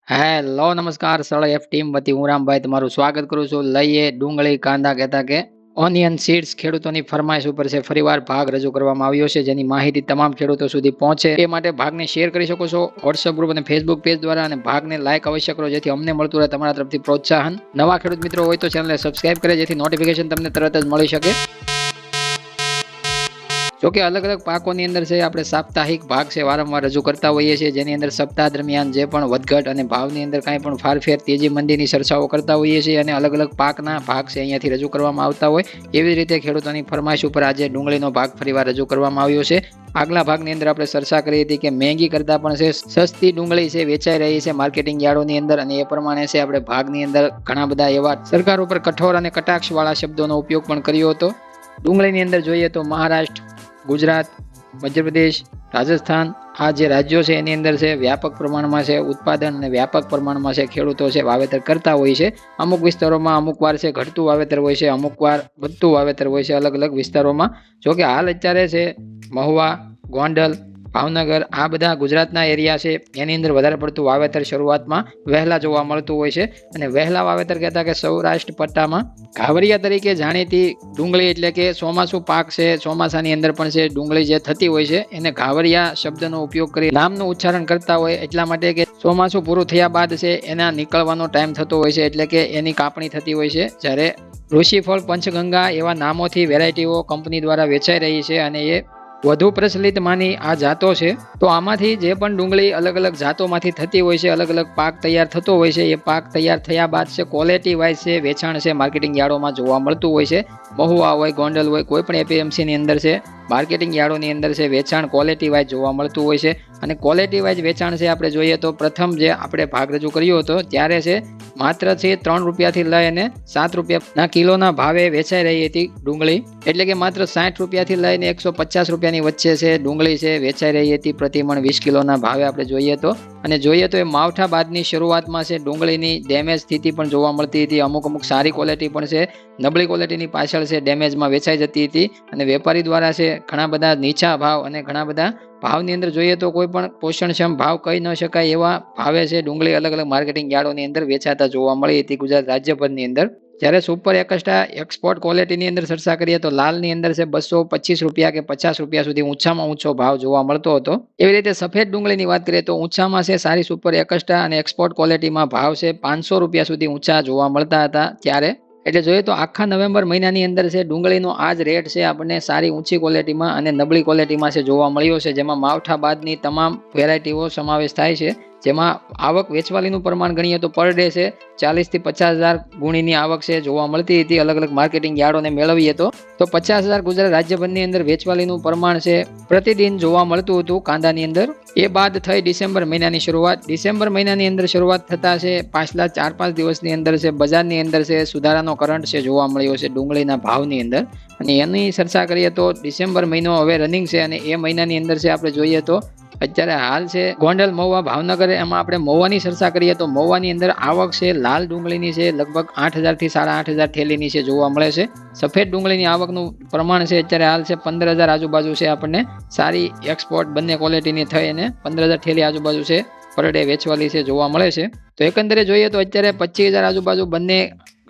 Hello નમસ્કાર સરળ F team વતી હું રામભાઈ તમારું સ્વાગત કરું છું. લઈએ ડુંગળી કાંદા કહેતા કે ઓનિયન સીડ્સ ખેડૂતોની ફરમાઈશ ઉપર છે ફરીવાર ભાગ રજૂ કરવામાં આવ્યો છે, જેની માહિતી તમામ ખેડૂતો સુધી પહોંચે એ માટે ભાગને શેર કરી શકો છો વોટ્સઅપ ગ્રુપ અને ફેસબુક પેજ દ્વારા, અને ભાગને લાઈક અવશ્ય કરો જેથી અમને મળતું રહે તમારા તરફથી પ્રોત્સાહન. નવા ખેડૂત મિત્રો હોય તો ચેનલને સબસ્ક્રાઇબ કરે જેથી નોટિફિકેશન તમને તરત જ મળી શકે. જોકે અલગ અલગ પાકોની અંદર છે આપણે સાપ્તાહિક ભાગ છે વારંવાર રજૂ કરતા હોઈએ છીએ, જેની અંદર સપ્તાહ દરમિયાન જે પણ વધઘટ અને ભાવની અંદર કાંઈ પણ ફારફેર તેજી મંદીની ચર્ચાઓ કરતા હોઈએ છીએ, અને અલગ અલગ પાકના ભાગ છે અહીંયાથી રજૂ કરવામાં આવતા હોય. એવી જ રીતે ખેડૂતોની ફરમાઈશ ઉપર આજે ડુંગળીનો ભાગ ફરીવાર રજૂ કરવામાં આવ્યો છે. આગલા ભાગની અંદર આપણે ચર્ચા કરી હતી કે મહેંગી કરતાં પણ છે સસ્તી ડુંગળી છે વેચાઈ રહી છે માર્કેટિંગ યાર્ડોની અંદર, અને એ પ્રમાણે છે આપણે ભાગની અંદર ઘણા બધા એવા સરકાર ઉપર કઠોર અને કટાક્ષવાળા શબ્દોનો ઉપયોગ પણ કર્યો હતો. ડુંગળીની અંદર જોઈએ તો મહારાષ્ટ્ર, ગુજરાત, મધ્યપ્રદેશ, રાજસ્થાન આ જે રાજ્યો છે એની અંદર છે વ્યાપક પ્રમાણમાં છે ઉત્પાદન અને વ્યાપક પ્રમાણમાં છે ખેડૂતો છે વાવેતર કરતા હોય છે. અમુક વિસ્તારોમાં અમુક વાર છે ઘટતું વાવેતર હોય છે, અમુક વાર વધતું વાવેતર હોય છે અલગ અલગ વિસ્તારોમાં. જોકે હાલ અત્યારે છે મહુવા, ગોંડલ, ભાવનગર આ બધા ગુજરાતના એરિયા છે એની અંદર વધારે પડતું વાવેતર શરૂઆતમાં વહેલા જોવા મળતું હોય છે. અને વહેલા વાવેતર કહેતા કે સૌરાષ્ટ્ર પટ્ટામાં ઘાવરિયા તરીકે જાણીતી ડુંગળી એટલે કે ચોમાસું પાક છે, ચોમાસાની અંદર પણ છે ડુંગળી જે થતી હોય છે એને ઘાવરિયા શબ્દનો ઉપયોગ કરી નામનું ઉચ્ચારણ કરતા હોય, એટલા માટે કે ચોમાસું પૂરું થયા બાદ છે એના નીકળવાનો ટાઈમ થતો હોય છે, એટલે કે એની કાપણી થતી હોય છે. જ્યારે ઋષિફળ, પંચગંગા એવા નામોથી વેરાયટીઓ કંપની દ્વારા વેચાઈ રહી છે, અને એ વધુ પ્રચલિત માની આ જાતો છે. તો આમાંથી જે પણ ડુંગળી અલગ અલગ જાતોમાંથી થતી હોય છે, અલગ અલગ પાક તૈયાર થતો હોય છે, એ પાક તૈયાર થયા બાદ છે ક્વોલિટી વાઇઝ છે વેચાણ છે માર્કેટિંગ યાર્ડોમાં જોવા મળતું હોય છે. મહુવા હોય, ગોંડલ હોય, કોઈ પણ એપીએમસીની અંદર છે માર્કેટિંગ યાર્ડોની અંદર છે વેચાણ ક્વોલિટી વાઇઝ જોવા મળતું હોય છે. અને ક્વોલિટી વાઇઝ વેચાણ છે આપણે જોઈએ તો પ્રથમ જે આપણે ભાગ રજૂ કર્યો હતો ત્યારે છે માત્ર છે 3 રૂપિયાથી લઈ અને 7 રૂપિયાના કિલોના ભાવે વેચાઈ રહી હતી ડુંગળી, એટલે કે માત્ર 60 રૂપિયાથી લઈને 150 રૂપિયાની વચ્ચે છે ડુંગળી છે વેચાઈ રહી હતી પ્રતિમણ 20 કિલોના ભાવે આપણે જોઈએ તો. અને જોઈએ તો એ માવઠા બાદની શરૂઆતમાં છે ડુંગળીની ડેમેજ સ્થિતિ પણ જોવા મળતી હતી. અમુક સારી ક્વોલિટી પણ છે નબળી ક્વોલિટીની પાછળ છે ડેમેજમાં વેચાઈ જતી હતી, અને વેપારી દ્વારા છે ઘણા બધા નીચા ભાવ અને ઘણા બધા ભાવની અંદર જોઈએ તો કોઈ પણ પોષણક્ષમ ભાવ કહી ન શકાય એવા ભાવે છે ડુંગળી અલગ અલગ માર્કેટિંગ યાર્ડોની અંદર વેચાતા જોવા મળી હતી ગુજરાત રાજ્યભરની અંદર. જ્યારે સુપર એક્સ્ટ્રા એક્સપોર્ટ ક્વોલિટીની અંદર ચર્ચા કરીએ તો લાલની અંદર છે 225 રૂપિયા કે 50 રૂપિયા સુધી ઊંચામાં ઊંચો ભાવ જોવા મળતો હતો. એવી રીતે સફેદ ડુંગળીની વાત કરીએ તો ઊંચામાં છે સારી સુપર એક્સ્ટ્રા અને એક્સપોર્ટ ક્વોલિટીમાં ભાવ છે 500 રૂપિયા સુધી ઊંચા જોવા મળતા હતા ત્યારે. એટલે જોઈએ તો આખા નવેમ્બર મહિનાની અંદર છે ડુંગળીનો આ જ રેટ છે આપણને સારી ઊંચી ક્વોલિટીમાં અને નબળી ક્વોલિટીમાં છે જોવા મળ્યો છે, જેમાં માવઠા બાદની તમામ વેરાયટીઓ સમાવેશ થાય છે. જેમાં આવક વેચવાલીનું પ્રમાણ ગણીએ તો પર ડે છે 40 થી 50,000 ગુણીની આવક છે જોવા મળતી હતી અલગ અલગ માર્કેટિંગ યાર્ડોને મેળવીએ તો 50,000 ગુજરાત રાજ્યભરની અંદર વેચવાલીનું પ્રમાણ છે પ્રતિદિન જોવા મળતું હતું કાંદાની અંદર. એ બાદ થઈ ડિસેમ્બર મહિનાની શરૂઆત. ડિસેમ્બર મહિનાની અંદર શરૂઆત થતા છે પાછલા 4-5 દિવસની અંદર છે બજારની અંદર છે સુધારાનો કરંટ છે જોવા મળ્યો છે ડુંગળીના ભાવની અંદર. અને એની ચર્ચા કરીએ તો ડિસેમ્બર મહિનો હવે રનિંગ છે, અને એ મહિનાની અંદર છે આપણે જોઈએ તો અત્યારે હાલ છે ગોંડલ, મહુવા, ભાવનગર એમાં આપણે મહુવાની ચર્ચા કરીએ તો મહુવાની અંદર આવક છે લાલ ડુંગળીની છે લગભગ 8,000 થી 8,500 થેલીની છે જોવા મળે છે. સફેદ ડુંગળીની આવકનું પ્રમાણ છે અત્યારે હાલ છે 15,000 આજુબાજુ છે આપણને સારી એક્સપોર્ટ બંને ક્વોલિટીની થઈ અને 15,000 થેલી આજુબાજુ છે પર ડે વેચવાલી છે જોવા મળે છે. તો એકંદરે જોઈએ તો અત્યારે 25,000 આજુબાજુ બંને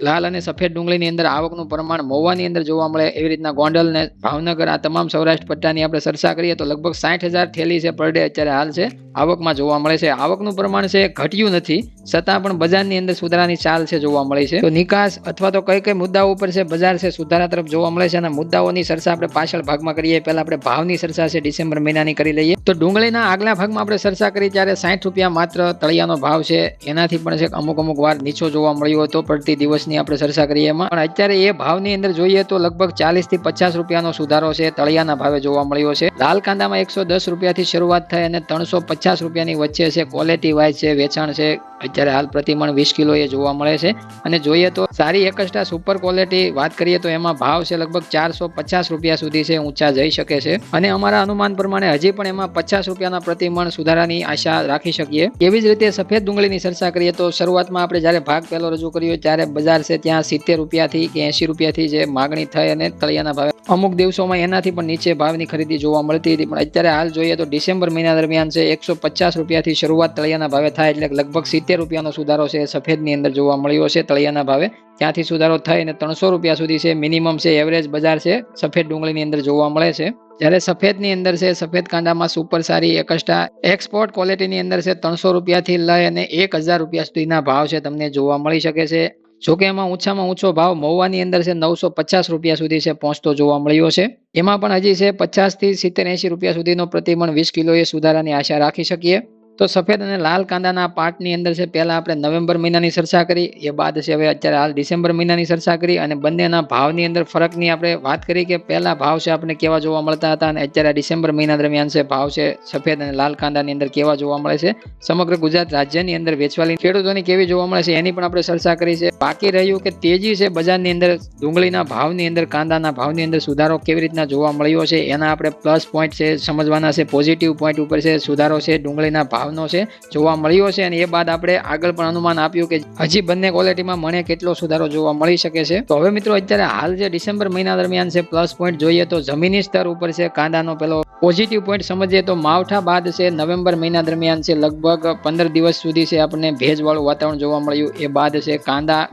લાલ અને સફેદ ડુંગળીની અંદર આવકનું પ્રમાણ મહુવાની અંદર જોવા મળે. એવી રીતના ગોંડલ ને ભાવનગર આ તમામ સૌરાષ્ટ્ર પટ્ટાની આપણે ચર્ચા કરીએ તો લગભગ 60,000 થેલી છે પર ડે અત્યારે હાલ છે આવકમાં જોવા મળે છે. આવકનું પ્રમાણ છે ઘટ્યું નથી છતાં પણ બજારની અંદર સુધારાની ચાલ છે જોવા મળી છે. તો નિકાસ અથવા તો કઈ કઈ મુદ્દાઓ ઉપર છે બજાર છે સુધારા તરફ જોવા મળે છે, અને મુદ્દાઓની ચર્ચા આપણે પાછળ ભાગમાં કરીએ પહેલા આપણે ભાવની ચર્ચા છે ડિસેમ્બર મહિનાની કરી લઈએ. તો ડુંગળીના આગલા ભાગમાં આપણે ચર્ચા કરી ત્યારે 60 રૂપિયા માત્ર તળિયાનો ભાવ છે, એનાથી પણ છે અમુક વાર નીચો જોવા મળ્યો હતો પ્રતિ દિવસની આપણે ચર્ચા કરીએ એમાં. પણ અત્યારે એ ભાવની અંદર જોઈએ તો લગભગ 40 થી 50 રૂપિયાનો સુધારો છે તળિયાના ભાવે જોવા મળ્યો છે. લાલ કાંદામાં 110 રૂપિયાથી શરૂઆત થઈ અને 350 રૂપિયાની વચ્ચે છે ક્વોલિટી વાઇઝ છે વેચાણ છે અત્યારે હાલ પ્રતિમણ 20 કિલો એ જોવા મળે છે. અને જોઈએ તો સારી એકસ્ટ્રા સુપર ક્વોલિટી વાત કરીએ તો એમાં ભાવ છે લગભગ 450 રૂપિયા સુધી છે ઊંચા જઈ શકે છે, અને અમારા અનુમાન પ્રમાણે હજી પણ એમાં 50 રૂપિયાના પ્રતિમણ સુધારાની આશા રાખી શકીએ. એવી જ રીતે સફેદ ડુંગળીની ચર્ચા કરીએ તો શરૂઆતમાં આપણે જ્યારે ભાગ પહેલો રજૂ કર્યો ત્યારે બજાર છે ત્યાં 70 રૂપિયાથી કે 80 રૂપિયાથી જે માગણી થઈ અને તળિયાના ભાવે અમુક દિવસોમાં એનાથી પણ નીચે ભાવની ખરીદી જોવા મળતી હતી. પણ અત્યારે હાલ જોઈએ તો ડિસેમ્બર મહિના દરમિયાન છે 150 રૂપિયાથી શરૂઆત તળિયાના ભાવે થાય એટલે લગભગ 70 રૂપિયાનો સુધારો છે સફેદની અંદર જોવા મળ્યો છે તળિયાના ભાવે. ત્યાંથી સુધારો થઈને 300 રૂપિયા સુધી છે મિનિમમ છે એવરેજ બજાર છે સફેદ ડુંગળીની અંદર જોવા મળે છે. જ્યારે સફેદની અંદર છે સફેદ કાંદામાં સુપર સારી એકસ્ટ્રા એક્સપોર્ટ ક્વોલિટીની અંદર છે 300 રૂપિયાથી લઈ અને 1000 રૂપિયા સુધીના ભાવ છે તમને જોવા મળી શકે છે. જોકે એમાં ઊંચામાં ઊંચો ભાવ મહુવાની અંદર છે 950 રૂપિયા સુધી છે પહોંચતો જોવા મળ્યો છે. એમાં પણ હજી છે 50 થી 70-80 રૂપિયા સુધીનો પ્રતિમણ 20 કિલોએ સુધારાની આશા રાખી શકીએ. તો સફેદ અને લાલ કાંદાના પાર્ટની અંદર છે પહેલા આપણે નવેમ્બર મહિનાની ચર્ચા કરી, એ બાદ છે હવે અત્યારે હાલ ડિસેમ્બર મહિનાની ચર્ચા કરી અને બંનેના ભાવની અંદર ફરકની આપણે વાત કરી કે પહેલા ભાવ છે આપણે કેવા જોવા મળતા હતા અને અત્યારે ડિસેમ્બર મહિના દરમિયાન છે ભાવ છે સફેદ અને લાલ કાંદાની અંદર કેવા જોવા મળે છે. સમગ્ર ગુજરાત રાજ્યની અંદર વેચવાલી ખેડૂતોની કેવી જોવા મળે છે એની પણ આપણે ચર્ચા કરી છે. બાકી રહ્યું કે તેજી છે બજારની અંદર ડુંગળીના ભાવની અંદર કાંદાના ભાવની અંદર સુધારો કેવી રીતના જોવા મળ્યો છે એના આપણે પ્લસ પોઈન્ટ છે સમજવાના છે. પોઝિટિવ પોઈન્ટ ઉપર છે સુધારો છે ડુંગળીના ભાવનો છે જોવા મળ્યો છે અને એ બાદ આપણે આગળ પણ અનુમાન આપ્યું કે હજી બંને ક્વોલિટીમાં મને કેટલો સુધારો જોવા મળી શકે છે. તો હવે મિત્રો અત્યારે હાલ જે ડિસેમ્બર મહિના દરમિયાન છે પ્લસ પોઈન્ટ જોઈએ તો જમીની સ્તર ઉપર છે કાંદાનો પેલો પોઝિટિવ પોઈન્ટ સમજીએ તો માવઠા બાદ છે નવેમ્બર મહિના દરમિયાન છે લગભગ 15 દિવસ સુધી છે આપણને ભેજવાળું વાતાવરણ જોવા મળ્યું. એ બાદ છે કાંદા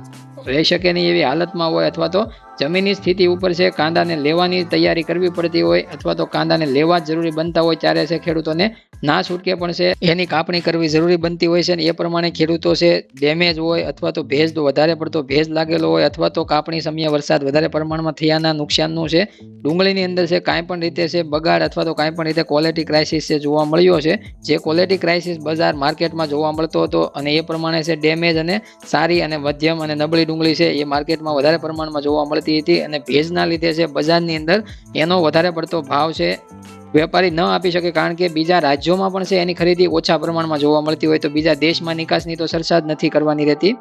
રહી શકે નહીં એવી હાલતમાં હોય અથવા તો જમીનની સ્થિતિ ઉપર છે કાંદાને લેવાની તૈયારી કરવી પડતી હોય અથવા તો કાંદાને લેવા જરૂરી બનતા હોય ત્યારે છે ખેડૂતોને ના છૂટકે પણ છે એની કાપણી કરવી જરૂરી બનતી હોય છે અને એ પ્રમાણે ખેડૂતો છે ડેમેજ હોય અથવા તો ભેજ વધારે પડતો ભેજ લાગેલો હોય અથવા તો કાપણી સમયે વરસાદ વધારે પ્રમાણમાં થયાના નુકસાનનું છે ડુંગળીની અંદર છે કાંઈ પણ રીતે છે બગાડ અથવા તો કાંઈ પણ રીતે ક્વોલિટી ક્રાઇસિસ છે જોવા મળ્યો છે. જે ક્વોલિટી ક્રાઇસિસ બજાર માર્કેટમાં જોવા મળતો હતો અને એ પ્રમાણે છે ડેમેજ અને સારી અને મધ્યમ અને નબળી ડુંગળી છે એ માર્કેટમાં વધારે પ્રમાણમાં જોવા મળતી હતી અને ભેજના લીધે છે બજારની અંદર એનો વધારે પડતો ભાવ છે વેપારી ન આપી શકે કારણ કે બીજા રાજ્યોમાં પણ છે એની ખરીદી ઓછા પ્રમાણમાં જોવા મળતી હોય તો બીજા દેશમાં નિકાસની તો ચર્ચા જ નથી કરવાની રહેતી.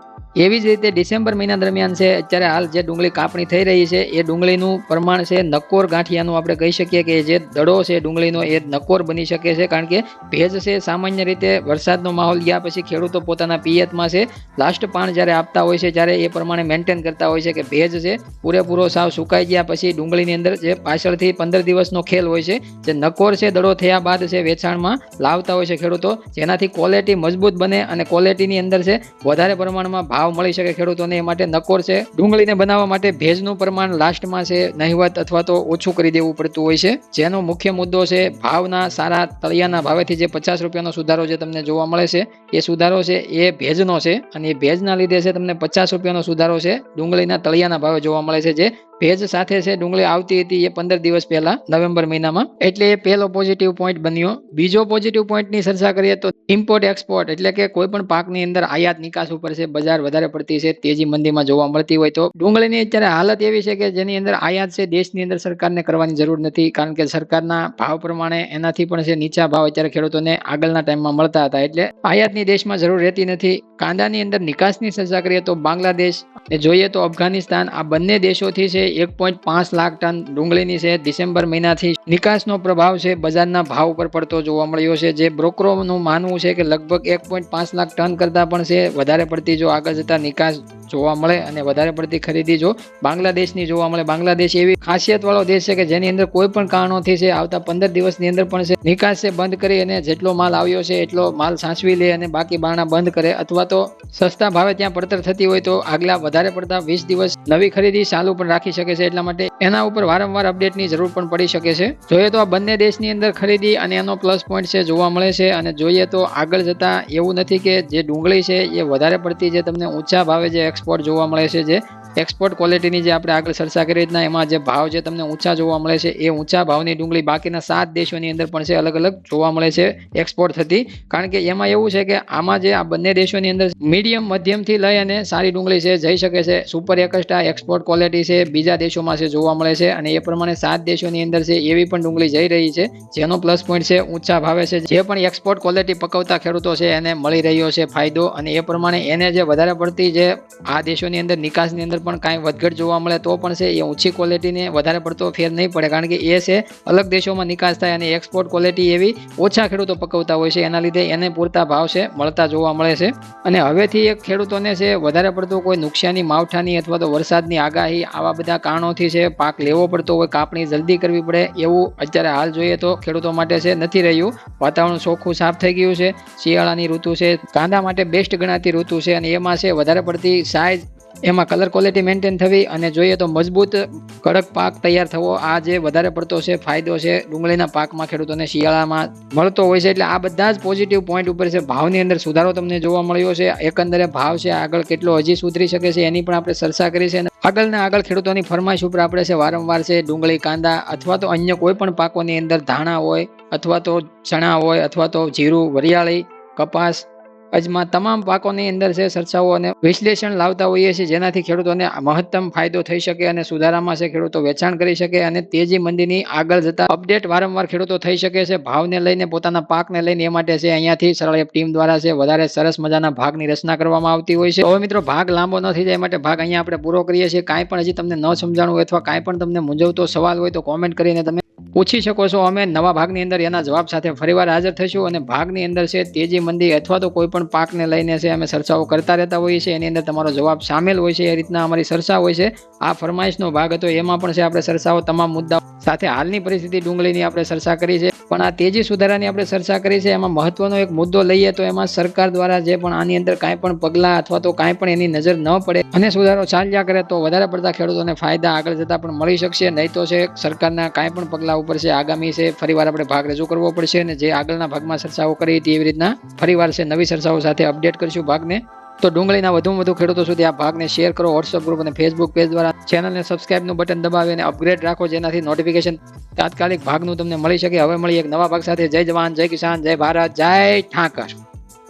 એવી જ રીતે ડિસેમ્બર મહિના દરમિયાન છે અત્યારે હાલ જે ડુંગળી કાપણી થઈ રહી છે એ ડુંગળીનું પ્રમાણ છે નક્કોર ગાંઠિયાનું આપણે કહી શકીએ કે જે દડો છે ડુંગળીનો એ નક્કોર બની શકે છે કારણ કે ભેજ છે સામાન્ય રીતે વરસાદનો માહોલ ગયા પછી ખેડૂતો પોતાના પિયતમાં છે લાસ્ટ પાણ જ્યારે આપતા હોય છે ત્યારે એ પ્રમાણે મેન્ટેન કરતા હોય છે કે ભેજ છે પૂરેપૂરો સાવ સુકાઈ ગયા પછી ડુંગળીની અંદર જે પાછળથી 15 દિવસનો ખેલ હોય છે જે નક્કોર છે દડો થયા બાદ છે વેચાણમાં લાવતા હોય છે ખેડૂતો જેનાથી ક્વોલિટી મજબૂત બને અને ક્વોલિટીની અંદર છે વધારે પ્રમાણમાં ભાવ મળી શકે ખેડૂતોને. એ માટે નક્કોર છે ડુંગળીને બનાવવા માટે ભેજનું પ્રમાણ લાસ્ટમાં છે નહિવત અથવા તો ઓછું કરી દેવું પડતું હોય છે. જેનો મુખ્ય મુદ્દો છે ભાવના સારા તળિયાના ભાવેથી જે 50 રૂપિયાનો સુધારો જે તમને જોવા મળે છે એ સુધારો છે એ ભેજનો છે અને એ ભેજના લીધે છે તમને 50 રૂપિયાનો સુધારો છે ડુંગળીના તળિયાના ભાવે જોવા મળે છે. જે ભેજ સાથે છે ડુંગળી આવતી હતી એ 15 દિવસ પહેલા નવેમ્બર મહિનામાં એટલે એ પહેલો પોઝિટિવ પોઈન્ટ બન્યો. બીજો પોઝિટિવ પોઈન્ટની ચર્ચા કરીએ તો ઇમ્પોર્ટ એક્સપોર્ટ એટલે કે કોઈ પણ પાકની અંદર આયાત નિકાસ ઉપર છે બજાર વધારે પડતી છે તેજી મંદીમાં જોવા મળતી હોય તો ડુંગળીની અત્યારે હાલત એવી છે કે જેની અંદર આયાત છે દેશની અંદર સરકારને કરવાની જરૂર નથી કારણ કે સરકારના ભાવ પ્રમાણે એનાથી પણ છે નીચા ભાવ અત્યારે ખેડૂતોને આગળના ટાઈમમાં મળતા હતા એટલે આયાતની દેશમાં જરૂર રહેતી નથી. કાંદાની અંદર નિકાસની ચર્ચા કરીએ તો બાંગ્લાદેશ ને જોઈએ તો અફઘાનિસ્તાન આ બંને દેશોથી છે 1.5 લાખ ટન ડુંગળીની છે ડિસેમ્બર મહિનાથી નિકાસનો પ્રભાવ છે બજારના ભાવ ઉપર પડતો જોવા મળ્યો છે. જે બ્રોકરોનું માનવું છે કે લગભગ 1.5 લાખ ટન કરતાં પણ છે વધારે પડતી જો આગળ જતા નિકાસ જોવા મળે અને વધારે પડતી ખરીદી જો બાંગ્લાદેશની જોવા મળે. બાંગ્લાદેશ એવી ખાસિયત વાળો દેશ છે કે જેની અંદર કોઈ પણ કારણોથી છે આવતા 15 દિવસની અંદર પણ છે નિકાસ છે બંધ કરી અને જેટલો માલ આવ્યો છે એટલો માલ સાચવી લે અને બાકી બારણા બંધ કરે અથવા તો સસ્તા ભાવે ત્યાં પડતર થતી હોય તો આગલા વધારે પડતા 20 દિવસ નવી ખરીદી ચાલુ પણ રાખી શકે છે. એટલા માટે એના ઉપર વારંવાર અપડેટની જરૂર પણ પડી શકે છે. જોઈએ તો આ બંને દેશની અંદર ખરીદી અને એનો પ્લસ પોઈન્ટ છે જોવા મળે છે અને જોઈએ તો આગળ જતા એવું નથી કે જે ડુંગળી છે એ વધારે પડતી જે તમને ઊંચા ભાવે જે એક્સપોર્ટ જોવા મળે છે જે એક્સપોર્ટ ક્વોલિટીની જે આપણે આગળ ચર્ચા કરી રીતના એમાં જે ભાવ જે તમને ઊંચા જોવા મળે છે એ ઊંચા ભાવની ડુંગળી બાકીના 7 દેશોની અંદર પણ છે અલગ અલગ જોવા મળે છે એક્સપોર્ટ થતી. કારણ કે એમાં એવું છે કે આમાં જે આ બંને દેશોની અંદર મીડિયમ મધ્યમથી લઈ અને સારી ડુંગળી છે જઈ શકે છે. સુપર એકસ્ટ્રા એક્સપોર્ટ ક્વોલિટી છે બીજા દેશોમાં છે જોવા મળે છે અને એ પ્રમાણે 7 દેશોની અંદર છે એવી પણ ડુંગળી જઈ રહી છે જેનો પ્લસ પોઈન્ટ છે ઊંચા ભાવે છે. જે પણ એક્સપોર્ટ ક્વોલિટી પકવતા ખેડૂતો છે એને મળી રહ્યો છે ફાયદો અને એ પ્રમાણે એને જે વધારે પડતી જે આ દેશોની અંદર નિકાસની અંદર પણ કાંઈ વધઘટ જોવા મળે તો પણ છે એ ઊંચી ક્વોલિટીને વધારે પડતો ફેર નહીં પડે, કારણ કે એ છે અલગ દેશોમાં નિકાસ થાય અને એક્સપોર્ટ ક્વોલિટી એવી ઓછા ખેડૂતો પકવતા હોય છે, એના લીધે એને પૂરતા ભાવ છે મળતા જોવા મળે છે. અને હવેથી એક ખેડૂતોને છે વધારે પડતું કોઈ નુકસાની, માવઠાની અથવા તો વરસાદની આગાહી આવા બધા કારણોથી છે પાક લેવો પડતો હોય, કાપણી જલ્દી કરવી પડે એવું અત્યારે હાલ જોઈએ તો ખેડૂતો માટે છે નથી રહ્યું. વાતાવરણ ચોખ્ખું સાફ થઈ ગયું છે. શિયાળાની ઋતુ છે કાંદા માટે બેસ્ટ ગણાતી ઋતુ છે અને એમાં છે વધારે પડતી સાઇઝ, એમાં કલર ક્વોલિટી મેન્ટેન થવી અને જોઈએ તો મજબૂત કડક પાક તૈયાર થવો, આ જે વધારે પડતો છે ફાયદો છે ડુંગળીના પાકમાં ખેડૂતોને શિયાળામાં મળતો હોય છે. એટલે આ બધા જ પોઝિટિવ પોઈન્ટ ઉપર છે. ભાવની અંદર સુધારો તમને જોવા મળ્યો છે. એકંદરે ભાવ છે આગળ કેટલો હજી સુધરી શકે છે એની પણ આપણે ચર્ચા કરી છે. આગળ ખેડૂતોની ફરમાઈશ ઉપર આપણે છે વારંવાર છે ડુંગળી, કાંદા અથવા તો અન્ય કોઈ પણ પાકોની અંદર ધાણા હોય અથવા તો ચણા હોય અથવા તો જીરું, વરિયાળી, કપાસ, અજમા તમામ પાકોની અંદર છે ચર્ચાઓ અને વિશ્લેષણ લાવતા હોઈએ છીએ, જેનાથી ખેડૂતોને મહત્તમ ફાયદો થઈ શકે અને સુધારામાં છે ખેડૂતો વેચાણ કરી શકે અને તેજી મંદીની આગળ જતા અપડેટ વારંવાર ખેડૂતો થઈ શકે છે. ભાવને લઈને, પોતાના પાકને લઈને એ માટે છે અહીંયાથી સરળ એપ ટીમ દ્વારા છે વધારે સરસ મજાના ભાગની રચના કરવામાં આવતી હોય છે. હવે મિત્રો ભાગ લાંબો ન થઈ જાય માટે ભાગ અહીંયા આપણે પૂરો કરીએ છીએ. કાંઈ પણ હજી તમને ન સમજાણું હોય અથવા કાંઈ પણ તમને મૂંઝવતો સવાલ હોય તો કોમેન્ટ કરીને તમે પૂછી શકો છો. અમે નવા ભાગની અંદર એના જવાબ સાથે ફરીવાર હાજર થઈશું અને ભાગની અંદર છે તેજી મંદી અથવા તો કોઈ પણ પાકને લઈને છે અમે ચર્ચાઓ કરતા રહેતા હોઈએ છીએ. એની અંદર તમારો જવાબ સામેલ હોય છે. એ રીતના અમારી ચર્ચા હોય છે. આ ફરમાઈશનો ભાગ હતો, એમાં પણ છે આપણે ચર્ચાઓ તમામ મુદ્દા સાથે હાલની પરિસ્થિતિ ડુંગળીની આપણે ચર્ચા કરી છે, પણ આ તેજી સુધારાની આપણે ચર્ચા કરી છે. એમાં મહત્વનો એક મુદ્દો લઈએ તો એમાં સરકાર દ્વારા જે પણ આની અંદર કાંઈ પણ પગલાં અથવા તો કાંઈ પણ એની નજર ન પડે અને સુધારો ચાલ્યા કરે તો વધારે પડતા ખેડૂતોને ફાયદા આગળ જતા પણ મળી શકશે. નહીં તો છે સરકારના કાંઈ પણ પગલાં ઉપર છે આગામી છે ફરીવાર આપણે ભાગ રજૂ કરવો પડશે અને જે આગળના ભાગમાં ચર્ચાઓ કરી હતી એવી રીતના ફરીવાર છે નવી ચર્ચાઓ સાથે અપડેટ કરીશું ભાગને. તો ડુંગળીના વધુમાં વધુ ખેડૂતો સુધી આ ભાગને શેર કરો. વોટ્સઅપ ગ્રુપ અને ફેસબુક પેજ દ્વારા ચેનલને સબસ્ક્રાઇબનું બટન દબાવી અને અપગ્રેડ રાખો, જેનાથી નોટિફિકેશન તાત્કાલિક ભાગનું તમને મળી શકે. હવે મળી એક નવા ભાગ સાથે. જય જવાન, જય કિસાન, જય ભારત, જય ઠાકર.